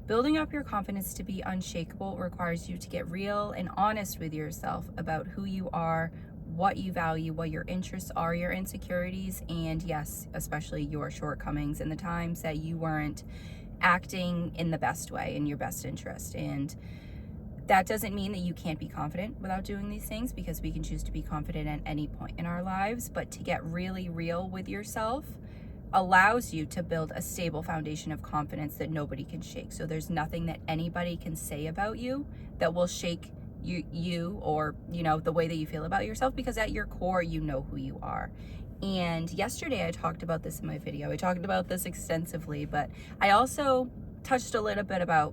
Building up your confidence to be unshakable requires you to get real and honest with yourself about who you are, what you value, what your interests are, your insecurities, and yes, especially your shortcomings and the times that you weren't acting in the best way, in your best interest. And that doesn't mean that you can't be confident without doing these things, because we can choose to be confident at any point in our lives. But to get really real with yourself allows you to build a stable foundation of confidence that nobody can shake. So there's nothing that anybody can say about you that will shake you or, the way that you feel about yourself, because at your core, you know who you are. And yesterday I talked about this in my video. I talked about this extensively, but I also touched a little bit about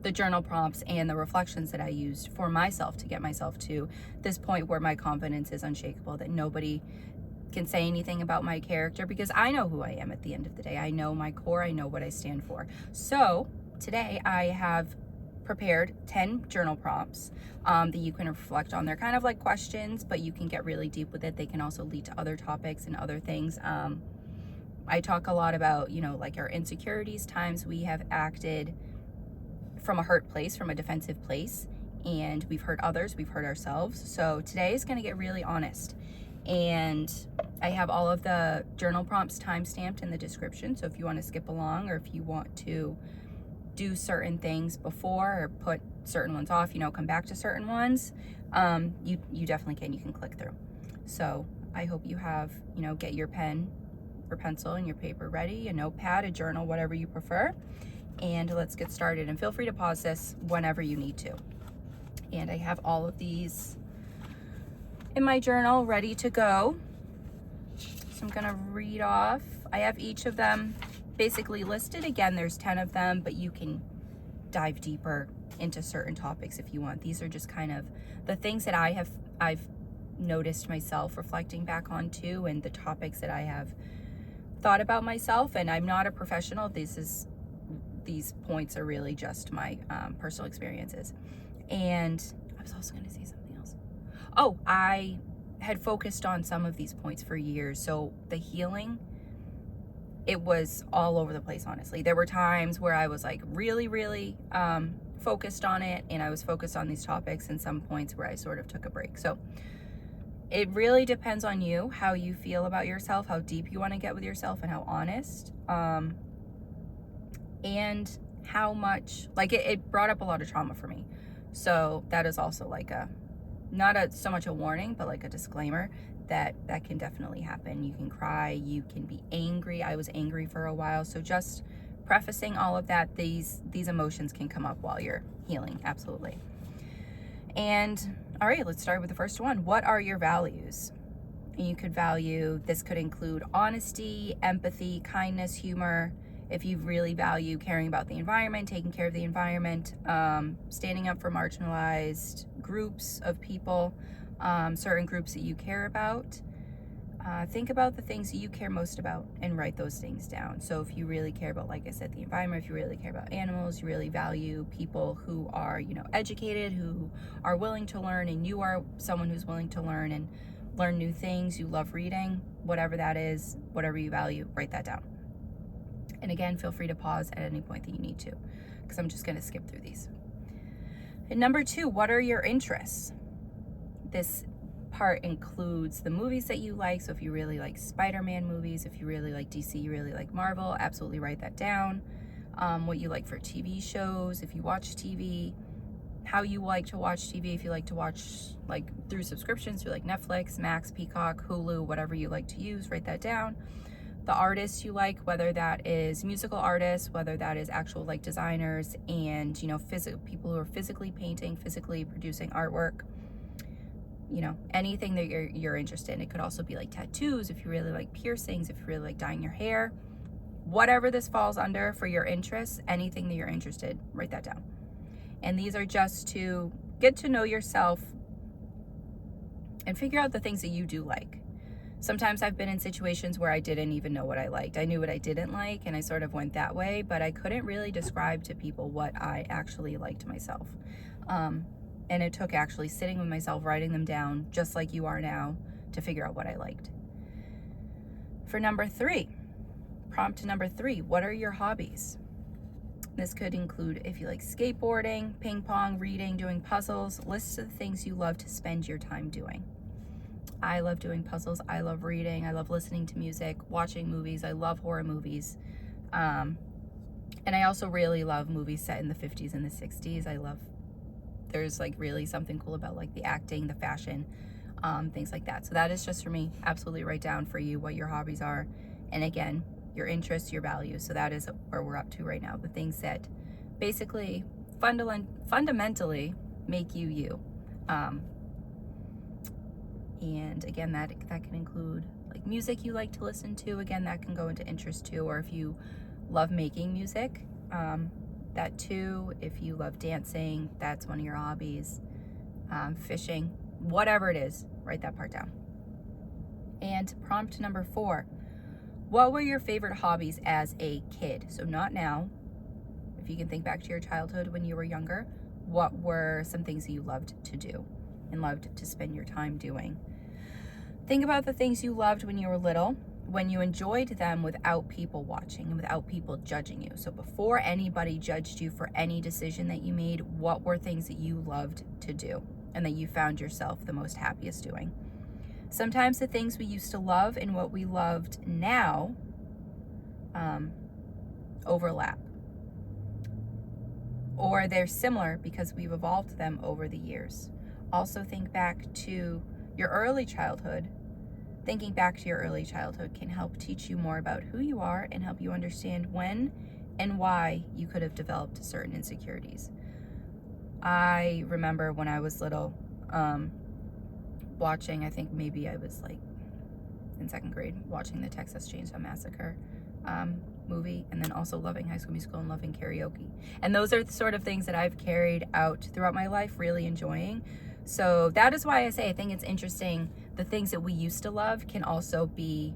the journal prompts and the reflections that I used for myself to get myself to this point where my confidence is unshakable, that nobody can say anything about my character, because I know who I am at the end of the day. I know my core, I know what I stand for. So today I have prepared 10 journal prompts that you can reflect on. They're kind of like questions, but you can get really deep with it. They can also lead to other topics and other things. I talk a lot about, like our insecurities, times we have acted from a hurt place, from a defensive place, and we've hurt others, we've hurt ourselves. So today is going to get really honest. And I have all of the journal prompts time-stamped in the description. So if you want to skip along, or if you want to do certain things before or put certain ones off, come back to certain ones, you definitely can. You can click through. So I hope you have, get your pen or pencil and your paper ready, a notepad, a journal, whatever you prefer. And let's get started. And feel free to pause this whenever you need to. And I have all of these in my journal ready to go. So I'm gonna read off. I have each of them basically listed. Again, there's 10 of them, but you can dive deeper into certain topics if you want. These are just kind of the things that I've noticed myself reflecting back on too, and the topics that I have thought about myself. And I'm not a professional. These points are really just my personal experiences. And I was also going to say something else. Oh, I had focused on some of these points for years. So the healing, it was all over the place, honestly. There were times where I was like really, really focused on it, and I was focused on these topics, and some points where I sort of took a break. So it really depends on you, how you feel about yourself, how deep you want to get with yourself, and how honest. And how much, like it brought up a lot of trauma for me. So that is also like so much a warning, but like a disclaimer that can definitely happen. You can cry, you can be angry. I was angry for a while. So just prefacing all of that, these emotions can come up while you're healing. Absolutely. And all right, let's start with the first one. What are your values? And you could value, this could include honesty, empathy, kindness, humor. If you really value caring about the environment, taking care of the environment, standing up for marginalized groups of people, certain groups that you care about, think about the things that you care most about and write those things down. So if you really care about, like I said, the environment, if you really care about animals, you really value people who are, educated, who are willing to learn, and you are someone who's willing to learn and learn new things, you love reading, whatever that is, whatever you value, write that down. And again, feel free to pause at any point that you need to, because I'm just going to skip through these. And number 2, what are your interests? This part includes the movies that you like. So if you really like Spider-Man movies, if you really like DC, you really like Marvel, absolutely write that down. What you like for TV shows, if you watch TV, how you like to watch TV, if you like to watch like through subscriptions, through like Netflix, Max, Peacock, Hulu, whatever you like to use, write that down. The artists you like, whether that is musical artists, whether that is actual like designers, and people who are physically painting, physically producing artwork, anything that you're interested in. It could also be like tattoos, if you really like piercings, if you really like dyeing your hair, whatever this falls under for your interests, anything that you're interested, write that down. And these are just to get to know yourself and figure out the things that you do like. Sometimes I've been in situations where I didn't even know what I liked. I knew what I didn't like, and I sort of went that way, but I couldn't really describe to people what I actually liked myself. And it took actually sitting with myself, writing them down, just like you are now, to figure out what I liked. For number 3, prompt number 3, what are your hobbies? This could include if you like skateboarding, ping pong, reading, doing puzzles. List of the things you love to spend your time doing. I love doing puzzles. I love reading. I love listening to music, watching movies. I love horror movies. And I also really love movies set in the 50s and the 60s. There's like really something cool about like the acting, the fashion, things like that. So that is just for me. Absolutely write down for you what your hobbies are. And again, your interests, your values. So that is where we're up to right now. The things that basically fundamentally make you you. And again, that can include like music you like to listen to. Again, that can go into interest too. Or if you love making music, that too. If you love dancing, that's one of your hobbies. Fishing, whatever it is, write that part down. And prompt number 4. What were your favorite hobbies as a kid? So not now. If you can think back to your childhood when you were younger, what were some things that you loved to do and loved to spend your time doing? Think about the things you loved when you were little, when you enjoyed them without people watching and without people judging you. So before anybody judged you for any decision that you made, what were things that you loved to do and that you found yourself the most happiest doing? Sometimes the things we used to love and what we loved now overlap. Or they're similar because we've evolved them over the years. Also think back to your early childhood. Thinking back to your early childhood can help teach you more about who you are and help you understand when and why you could have developed certain insecurities. I remember when I was little, watching, I think maybe I was like in 2nd grade, watching the Texas Chainsaw Massacre movie, and then also loving High School Musical and loving karaoke. And those are the sort of things that I've carried out throughout my life, really enjoying. So that is why I say I think it's interesting. The things that we used to love can also be,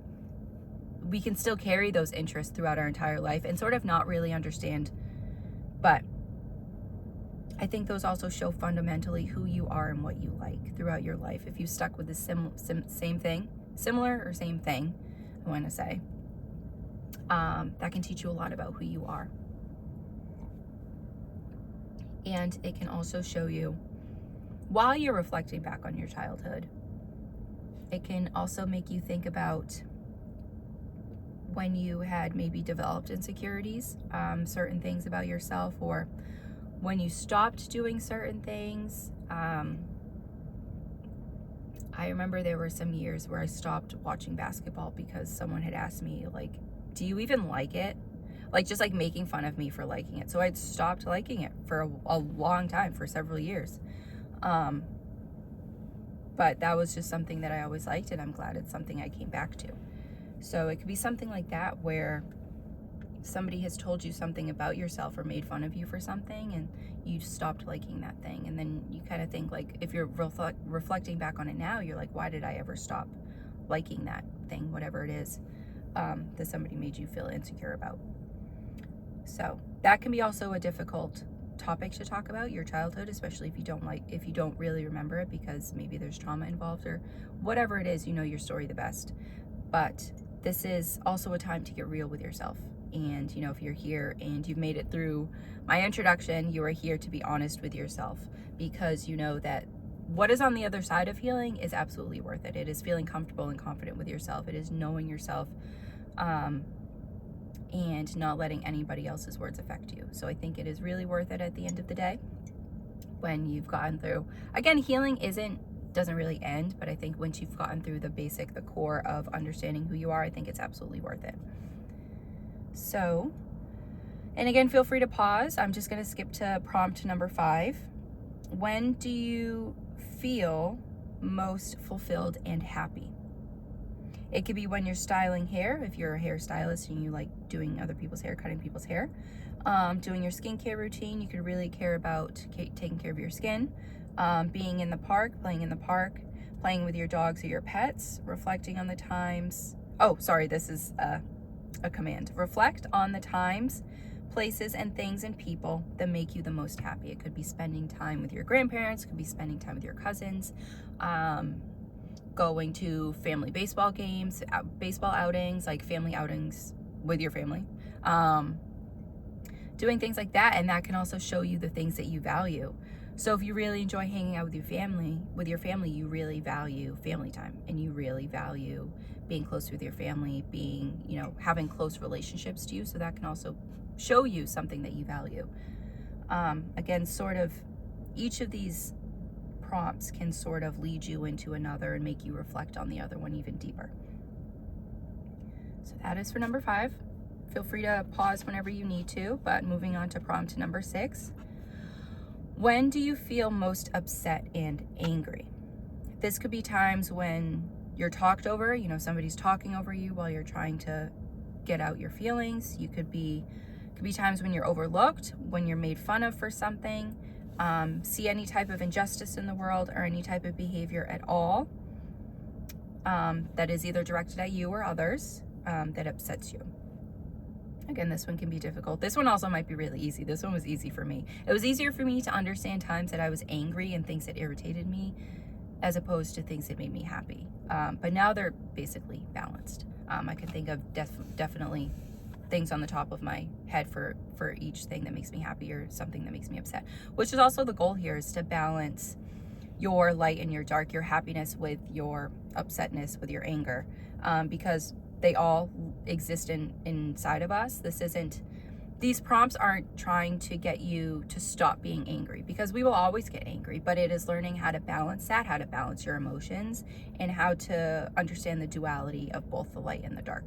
we can still carry those interests throughout our entire life and sort of not really understand. But I think those also show fundamentally who you are and what you like throughout your life. If you stuck with the same thing, similar or same thing, I want to say, that can teach you a lot about who you are. And it can also show you, while you're reflecting back on your childhood, it can also make you think about when you had maybe developed insecurities, certain things about yourself, or when you stopped doing certain things. I remember there were some years where I stopped watching basketball because someone had asked me, like, do you even like it? Like, just like making fun of me for liking it. So I'd stopped liking it for a long time, for several years. But that was just something that I always liked, and I'm glad it's something I came back to. So it could be something like that, where somebody has told you something about yourself or made fun of you for something, and you stopped liking that thing. And then you kind of think, like, if you're reflecting back on it now, you're like, why did I ever stop liking that thing, whatever it is, that somebody made you feel insecure about? So that can be also a difficult topic to talk about, your childhood, especially if you don't really remember it because maybe there's trauma involved or whatever it is. You know your story the best. But this is also a time to get real with yourself. And, you know, if you're here and you've made it through my introduction, you are here to be honest with yourself, because you know that what is on the other side of healing is absolutely worth it. It is feeling comfortable and confident with yourself. It is knowing yourself, and not letting anybody else's words affect you. So I think it is really worth it at the end of the day when you've gotten through. Again, healing doesn't really end, but I think once you've gotten through the core of understanding who you are, I think it's absolutely worth it. So, and again, feel free to pause. I'm just going to skip to prompt number 5. When do you feel most fulfilled and happy? It could be when you're styling hair, if you're a hairstylist and you like doing other people's hair, cutting people's hair. Doing your skincare routine, you could really care about taking care of your skin. Being in the park, playing in the park, playing with your dogs or your pets, reflecting on the times. Oh, sorry, this is a command. Reflect on the times, places, and things and people that make you the most happy. It could be spending time with your grandparents, it could be spending time with your cousins, going to family baseball games, baseball outings, like family outings with your family, doing things like that. And that can also show you the things that you value. So if you really enjoy hanging out with your family, you really value family time, and you really value being close with your family, being, having close relationships to you. So that can also show you something that you value. Again, sort of each of these prompts can sort of lead you into another and make you reflect on the other one even deeper. So that is for number 5. Feel free to pause whenever you need to, but moving on to prompt number 6. When do you feel most upset and angry? This could be times when you're talked over, somebody's talking over you while you're trying to get out your feelings. It could be times when you're overlooked, when you're made fun of for something, see any type of injustice in the world or any type of behavior at all that is either directed at you or others that upsets you. Again, this one can be difficult. This one also might be really easy. This one was easy for me. It was easier for me to understand times that I was angry and things that irritated me as opposed to things that made me happy. But now they're basically balanced. I can think of definitely things on the top of my head for each thing that makes me happy or something that makes me upset, which is also the goal here, is to balance your light and your dark, your happiness with your upsetness, with your anger, because they all exist inside of us. These prompts aren't trying to get you to stop being angry, because we will always get angry, but it is learning how to balance that, how to balance your emotions, and how to understand the duality of both the light and the dark.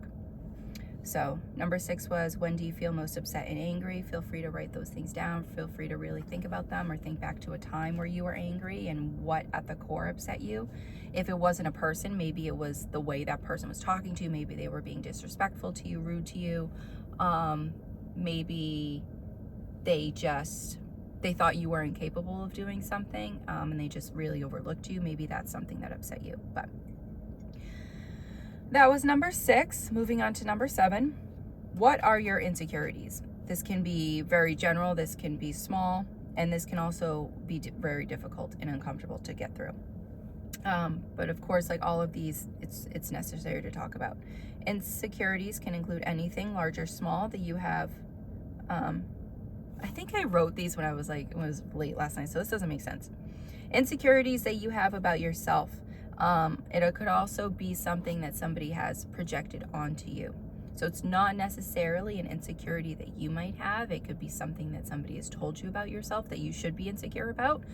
So number 6 was, when do you feel most upset and angry? Feel free to write those things down. Feel free to really think about them, or think back to a time where you were angry and what at the core upset you. If it wasn't a person, maybe it was the way that person was talking to you. Maybe they were being disrespectful to you, rude to you. Maybe they thought you were incapable of doing something, and they just really overlooked you. Maybe that's something that upset you. But that was number 6. Moving on to number 7. What are your insecurities? This can be very general, this can be small, and this can also be very difficult and uncomfortable to get through. But of course, like all of these, it's necessary to talk about. Insecurities can include anything, large or small, that you have. I think I wrote these when it was late last night, so this doesn't make sense. Insecurities that you have about yourself. It could also be something that somebody has projected onto you. So it's not necessarily an insecurity that you might have. It could be something that somebody has told you about yourself that you should be insecure about.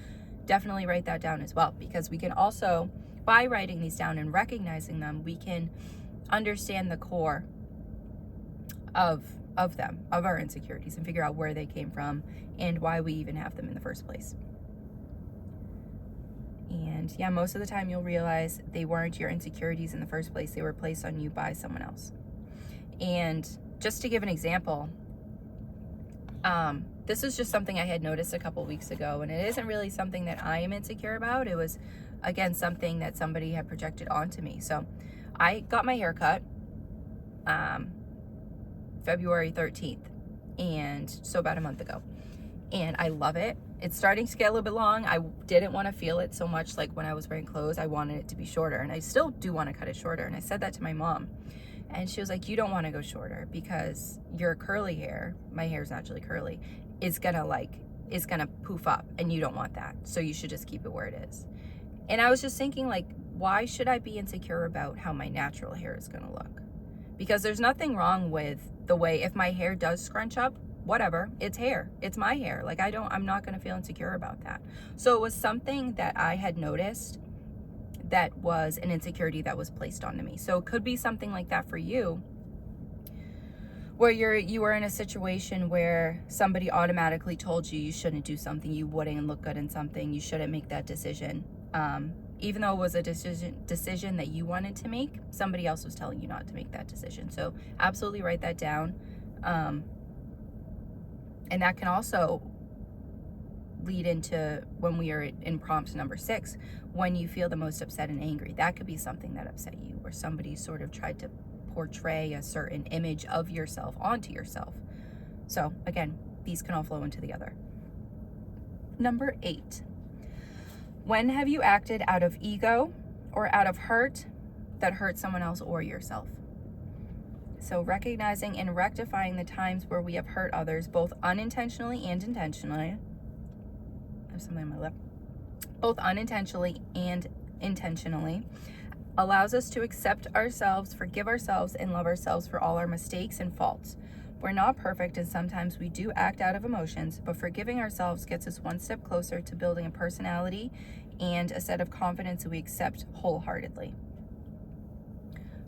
Definitely write that down as well, because we can also, by writing these down and recognizing them, we can understand the core of our insecurities, and figure out where they came from and why we even have them in the first place. And yeah, most of the time you'll realize they weren't your insecurities in the first place. They were placed on you by someone else. And just to give an example, this was just something I had noticed a couple weeks ago, and it isn't really something that I am insecure about. It was, again, something that somebody had projected onto me. So I got my hair cut February 13th, and so about a month ago. And I love it. It's starting to get a little bit long. I didn't want to feel it so much like when I was wearing clothes. I wanted it to be shorter, and I still do want to cut it shorter. And I said that to my mom, and she was like, you don't want to go shorter because your curly hair, my hair is naturally curly, is gonna poof up, and you don't want that. So you should just keep it where it is. And I was just thinking, like, why should I be insecure about how my natural hair is gonna look? Because there's nothing wrong with the way, if my hair does scrunch up, whatever, it's hair, it's my hair. Like, I'm not gonna feel insecure about that. So it was something that I had noticed that was an insecurity that was placed onto me. So it could be something like that for you, where you were in a situation where somebody automatically told you shouldn't do something, you wouldn't look good in something, you shouldn't make that decision. Even though it was a decision that you wanted to make, somebody else was telling you not to make that decision. So absolutely write that down. And that can also lead into when we are in prompt number 6, when you feel the most upset and angry. That could be something that upset you, where somebody sort of tried to portray a certain image of yourself onto yourself. So again, these can all flow into the other. Number 8, when have you acted out of ego or out of hurt that hurt someone else or yourself? So recognizing and rectifying the times where we have hurt others, both unintentionally and intentionally. I have something on my lip. Both unintentionally and intentionally, allows us to accept ourselves, forgive ourselves, and love ourselves for all our mistakes and faults. We're not perfect, and sometimes we do act out of emotions, but forgiving ourselves gets us one step closer to building a personality and a set of confidence that we accept wholeheartedly.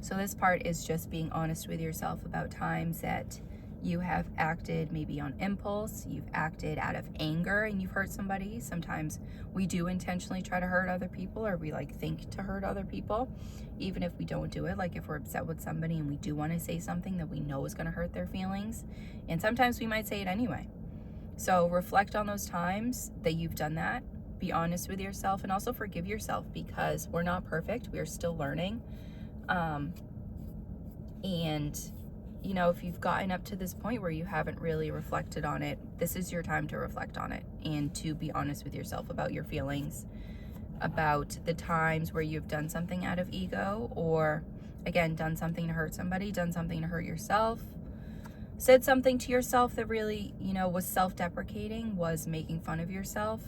So this part is just being honest with yourself about times that you have acted maybe on impulse, you've acted out of anger and you've hurt somebody. Sometimes we do intentionally try to hurt other people, or we think to hurt other people, even if we don't do it. Like if we're upset with somebody and we do want to say something that we know is going to hurt their feelings, and sometimes we might say it anyway. So reflect on those times that you've done that, be honest with yourself, and also forgive yourself, because we're not perfect, we are still learning. And if you've gotten up to this point where you haven't really reflected on it, this is your time to reflect on it and to be honest with yourself about your feelings, about the times where you've done something out of ego, or again, done something to hurt somebody, done something to hurt yourself, said something to yourself that really, was self-deprecating, was making fun of yourself.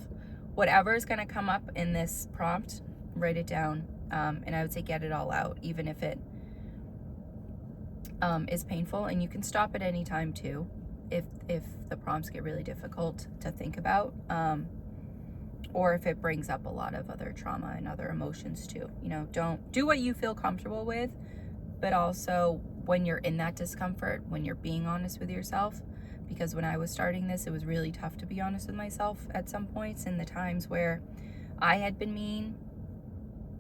Whatever is going to come up in this prompt, write it down. And I would say get it all out, even if it is painful, and you can stop at any time too if the prompts get really difficult to think about, or if it brings up a lot of other trauma and other emotions too. Don't do what you feel comfortable with, but also when you're in that discomfort, when you're being honest with yourself, because when I was starting this, it was really tough to be honest with myself at some points, in the times where I had been mean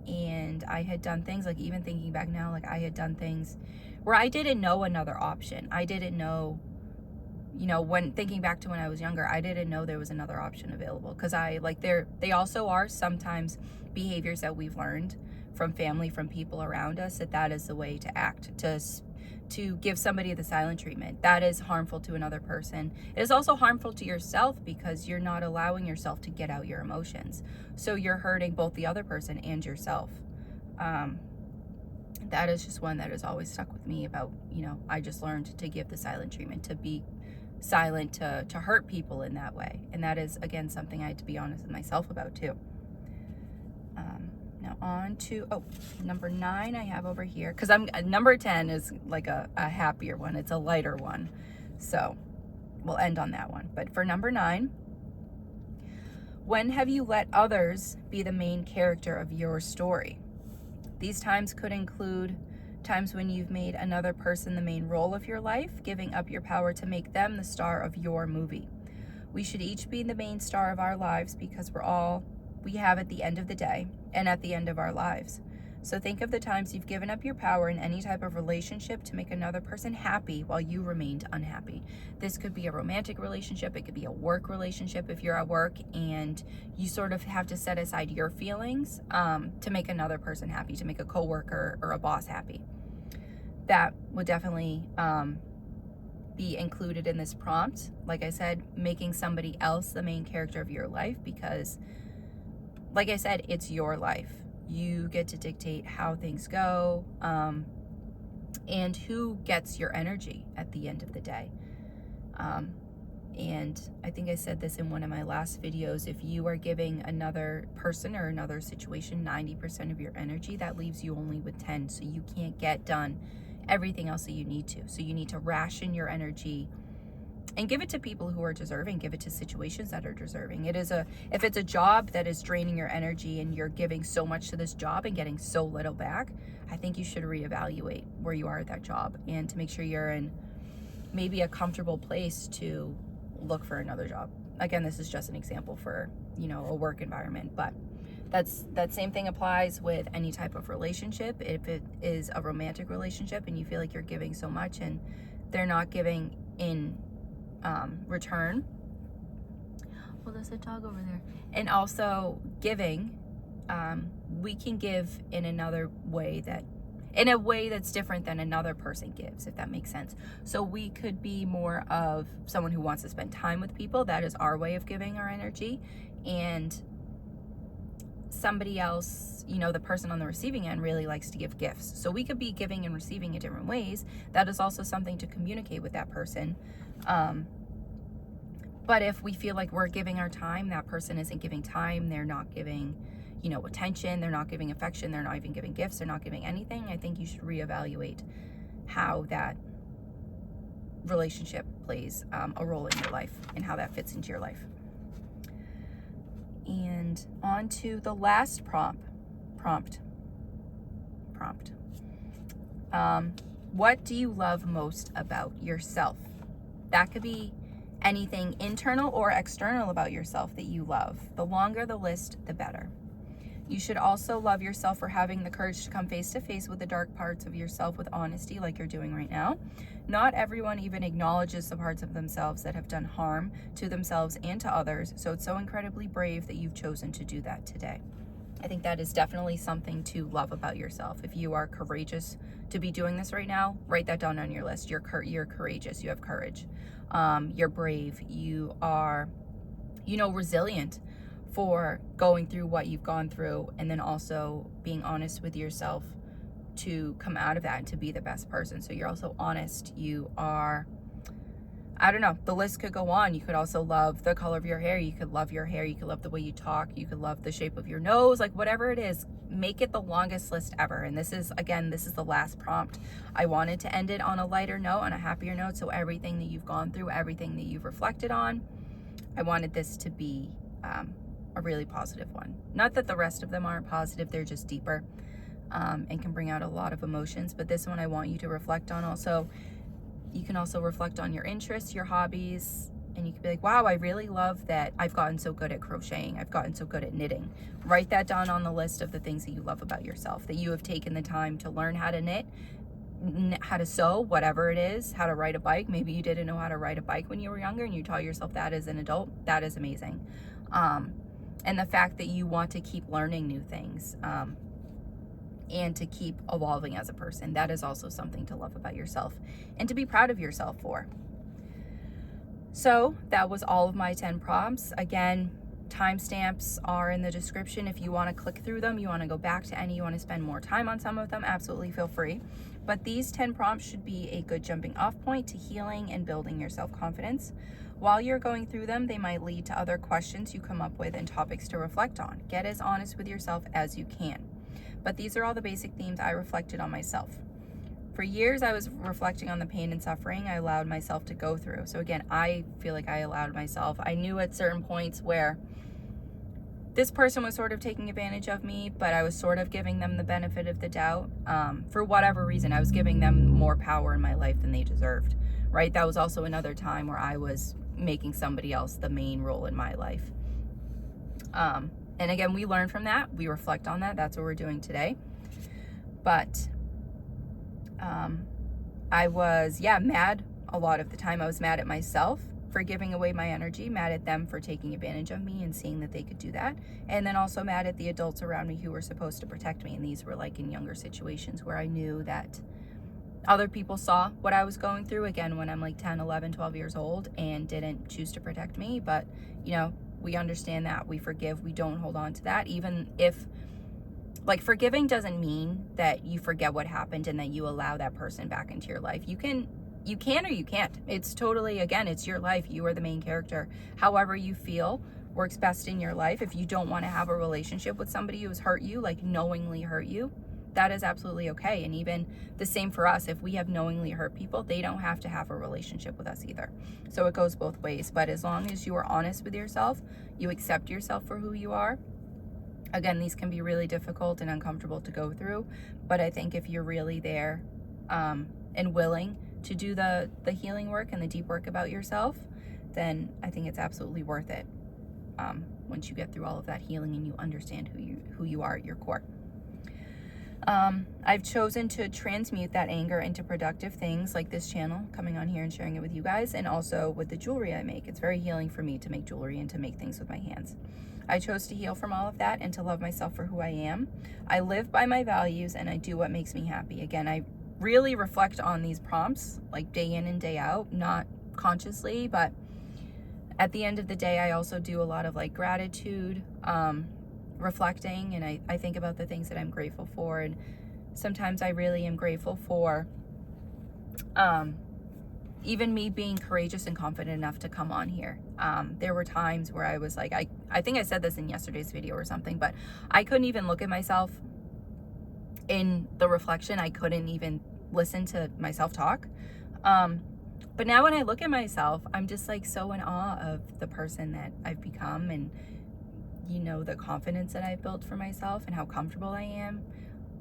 and I had done things, even thinking back now, I had done things where I didn't know another option. I didn't know, when thinking back to when I was younger, I didn't know there was another option available, because they also are sometimes behaviors that we've learned from family, from people around us, that is the way to act, to give somebody the silent treatment. That is harmful to another person. It is also harmful to yourself, because you're not allowing yourself to get out your emotions. So you're hurting both the other person and yourself. That is just one that has always stuck with me about, I just learned to give the silent treatment, to be silent, to hurt people in that way. And that is, again, something I had to be honest with myself about too. Now on to, number 9 I have over here, because number 10 is a happier one. It's a lighter one. So we'll end on that one. But for number 9, when have you let others be the main character of your story? These times could include times when you've made another person the main role of your life, giving up your power to make them the star of your movie. We should each be the main star of our lives, because we're all we have at the end of the day and at the end of our lives. So think of the times you've given up your power in any type of relationship to make another person happy while you remained unhappy. This could be a romantic relationship. It could be a work relationship if you're at work and you sort of have to set aside your feelings to make another person happy, to make a coworker or a boss happy. That would definitely be included in this prompt. Like I said, making somebody else the main character of your life, because like I said, it's your life. You get to dictate how things go, and who gets your energy at the end of the day. And I think I said this in one of my last videos, if you are giving another person or another situation 90% of your energy, that leaves you only with 10, so you can't get done everything else that you need to. So you need to ration your energy and give it to people who are deserving, give it to situations that are deserving. If it's a job that is draining your energy and you're giving so much to this job and getting so little back, I think you should reevaluate where you are at that job, and to make sure you're in maybe a comfortable place to look for another job. Again, this is just an example for, a work environment, but that same thing applies with any type of relationship. If it is a romantic relationship and you feel like you're giving so much and they're not giving in return. Well, there's a dog over there. And also giving, we can give in a way that's different than another person gives, if that makes sense. So we could be more of someone who wants to spend time with people. That is our way of giving our energy. And somebody else, the person on the receiving end really likes to give gifts. So we could be giving and receiving in different ways. That is also something to communicate with that person. But if we feel like we're giving our time, that person isn't giving time, they're not giving, attention, they're not giving affection, they're not even giving gifts, they're not giving anything, I think you should reevaluate how that relationship plays a role in your life and how that fits into your life. And on to the last prompt. What do you love most about yourself? That could be anything internal or external about yourself that you love. The longer the list, the better. You should also love yourself for having the courage to come face to face with the dark parts of yourself with honesty, like you're doing right now. Not everyone even acknowledges the parts of themselves that have done harm to themselves and to others, so it's so incredibly brave that you've chosen to do that today. I think that is definitely something to love about yourself. If you are courageous to be doing this right now, write that down on your list. You're courageous. You have courage. You're brave. You are, resilient for going through what you've gone through, and then also being honest with yourself to come out of that and to be the best person. So you're also honest. You are, I don't know, the list could go on. You could also love the color of your hair. You could love your hair. You could love the way you talk. You could love the shape of your nose, like whatever it is, make it the longest list ever. And this is the last prompt. I wanted to end it on a lighter note, on a happier note. So everything that you've gone through, everything that you've reflected on, I wanted this to be a really positive one. Not that the rest of them aren't positive, they're just deeper and can bring out a lot of emotions. But this one I want you to reflect on also. You can also reflect on your interests, your hobbies, and you can be like, wow, I really love that I've gotten so good at crocheting. I've gotten so good at knitting. Write that down on the list of the things that you love about yourself, that you have taken the time to learn how to knit, how to sew, whatever it is, how to ride a bike. Maybe you didn't know how to ride a bike when you were younger and you taught yourself that as an adult. That is amazing. And the fact that you want to keep learning new things and to keep evolving as a person, that is also something to love about yourself and to be proud of yourself for. So that was all of my 10 prompts. Again, timestamps are in the description. If you want to click through them, you want to go back to any, you want to spend more time on some of them, absolutely feel free. But these 10 prompts should be a good jumping off point to healing and building your self-confidence. While you're going through them, they might lead to other questions you come up with and topics to reflect on. Get as honest with yourself as you can. But these are all the basic themes I reflected on myself. For years, I was reflecting on the pain and suffering I allowed myself to go through. So again, I feel like I allowed myself. I knew at certain points where this person was sort of taking advantage of me, but I was sort of giving them the benefit of the doubt. For whatever reason, I was giving them more power in my life than they deserved, right? That was also another time where I was making somebody else the main role in my life. And again, we learn from that. We reflect on that. That's what we're doing today. But I was, mad a lot of the time. I was mad at myself for giving away my energy, mad at them for taking advantage of me and seeing that they could do that. And then also mad at the adults around me who were supposed to protect me. And these were like in younger situations where I knew that other people saw what I was going through, again, when I'm like 10, 11, 12 years old, and didn't choose to protect me. But, we understand that. We forgive. We don't hold on to that. Even if, forgiving doesn't mean that you forget what happened and that you allow that person back into your life. You can or you can't. It's totally, again, it's your life. You are the main character. However you feel works best in your life. If you don't want to have a relationship with somebody who's hurt you, knowingly hurt you, that is absolutely okay. And even the same for us. If we have knowingly hurt people, they don't have to have a relationship with us either. So it goes both ways. But as long as you are honest with yourself, you accept yourself for who you are. Again, these can be really difficult and uncomfortable to go through. But I think if you're really there and willing to do the healing work and the deep work about yourself, then I think it's absolutely worth it once you get through all of that healing and you understand who you are at your core. I've chosen to transmute that anger into productive things like this channel, coming on here and sharing it with you guys, and also with the jewelry I make. It's very healing for me to make jewelry and to make things with my hands. I chose to heal from all of that and to love myself for who I am. I live by my values and I do what makes me happy. Again, I really reflect on these prompts day in and day out, not consciously, but at the end of the day, I also do a lot of gratitude, reflecting, and I think about the things that I'm grateful for, and sometimes I really am grateful for even me being courageous and confident enough to come on here. There were times where I was like, I think I said this in yesterday's video or something, but I couldn't even look at myself in the reflection. I couldn't even listen to myself talk. But now when I look at myself, I'm just like so in awe of the person that I've become, and the confidence that I've built for myself, and how comfortable I am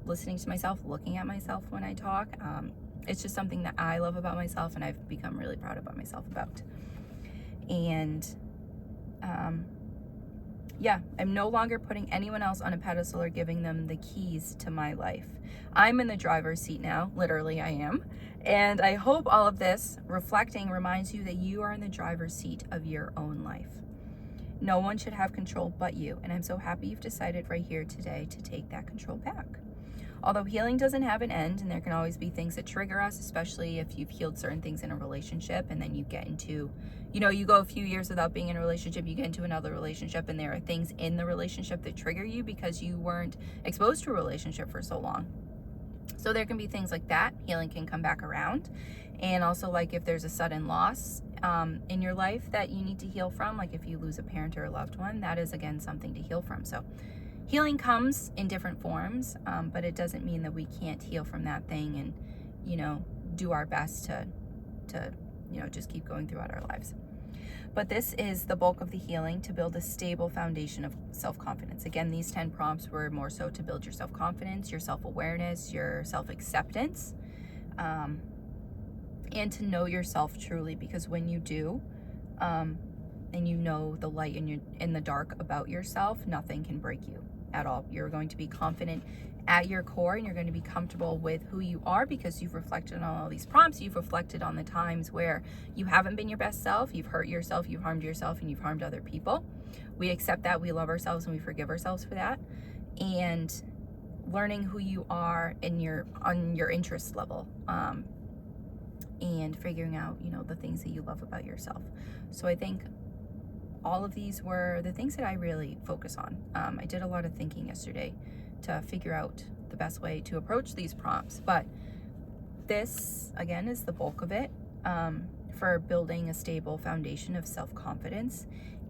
listening to myself, looking at myself when I talk. It's just something that I love about myself, and I've become really proud about myself about. And I'm no longer putting anyone else on a pedestal or giving them the keys to my life. I'm in the driver's seat now. Literally, I am. And I hope all of this reflecting reminds you that you are in the driver's seat of your own life. No one should have control but you. And I'm so happy you've decided right here today to take that control back. Although healing doesn't have an end, and there can always be things that trigger us, especially if you've healed certain things in a relationship, and then you get into, you go a few years without being in a relationship, you get into another relationship, and there are things in the relationship that trigger you because you weren't exposed to a relationship for so long. So there can be things like that. Healing can come back around. And also, like, if there's a sudden loss in your life that you need to heal from, like if you lose a parent or a loved one, that is, again, something to heal from. So healing comes in different forms, but it doesn't mean that we can't heal from that thing and, do our best to just keep going throughout our lives. But this is the bulk of the healing, to build a stable foundation of self-confidence. Again, these 10 prompts were more so to build your self-confidence, your self-awareness, your self-acceptance, and to know yourself truly, because when you do, and you know the light in the dark about yourself, nothing can break you at all. You're going to be confident at your core, and you're going to be comfortable with who you are because you've reflected on all these prompts. You've reflected on the times where you haven't been your best self, you've hurt yourself, you've harmed yourself, and you've harmed other people. We accept that, we love ourselves, and we forgive ourselves for that. And learning who you are on your interest level, and figuring out, the things that you love about yourself. So I think all of these were the things that I really focus on. I did a lot of thinking yesterday to figure out the best way to approach these prompts. But this, again, is the bulk of it, for building a stable foundation of self-confidence.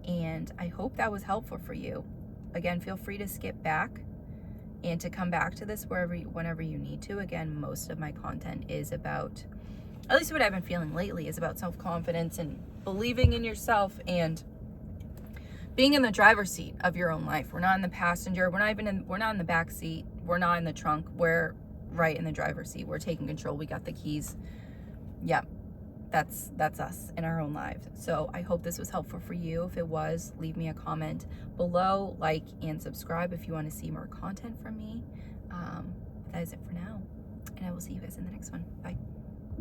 And I hope that was helpful for you. Again, feel free to skip back and to come back to this whenever you need to. Again, most of my content is about, at least what I've been feeling lately, is about self-confidence and believing in yourself and being in the driver's seat of your own life. We're not in the passenger. We're not in the back seat. We're not in the trunk. We're right in the driver's seat. We're taking control. We got the keys. Yep. That's us in our own lives. So I hope this was helpful for you. If it was, leave me a comment below, like, and subscribe if you want to see more content from me. That is it for now. And I will see you guys in the next one. Bye.